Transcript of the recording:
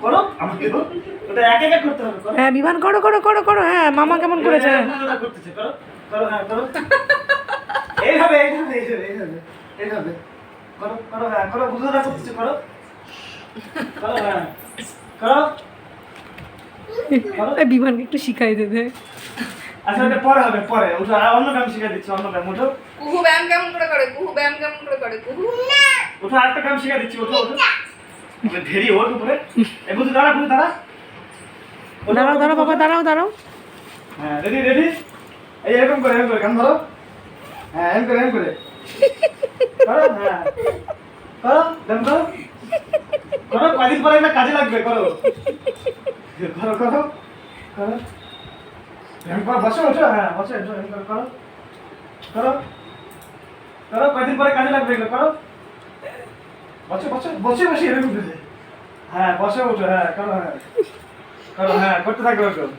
করো আমাকে ওটা এক এক করতে হবে। করো হ্যাঁ বিমান করো করো করো করো, হ্যাঁ মামা কেমন করেছে। করতেছে, করো করো, হ্যাঁ করো। এইভাবে এইভাবে এইভাবে এইভাবে এইভাবে করো করো, হ্যাঁ করো, বুঝোটা করতেছে, করো করো, হ্যাঁ করো করো। এই বিমানকে একটু শিখাই দেবে। আচ্ছা ওটা পরে হবে, পরে ওটা অন্য কাম শিখা দিচ্ছি, অন্য কাম। ওঠো কুহু ব্যায়াম কেমন করে করে, কুহু ব্যায়াম কেমন করে করে, কুহু ওঠো, আরেকটা কাম শিখা দিচ্ছি। ওঠো ওঠো, ঢেরি ওঠ উপরে। এই বুঝু দাঁড়া, বুঝু দাঁড়া। দাঁড়াও দাঁড়াও বাবা, দাঁড়াও দাঁড়াও। হ্যাঁ রেডি রেডি। এই এরকম করে, এরকম করে কান ধরো। হ্যাঁ এরকম করে, এরকম করে করো, হ্যাঁ করো, দেন করো করো। কয়দিন পরে এটা কাজে লাগবে, করো করো করো করো। এরকম করে বসো, ওঠো, হ্যাঁ বসো, ওঠো, এরকম করে করো করো করো। কয়দিন পরে কাজে লাগবে এগুলো, করো। বসো বসো, বসে বসে এরকম করে, হ্যাঁ বসে ওঠো, হ্যাঁ করো, হ্যাঁ করো, হ্যাঁ করতে থাকো এরকম।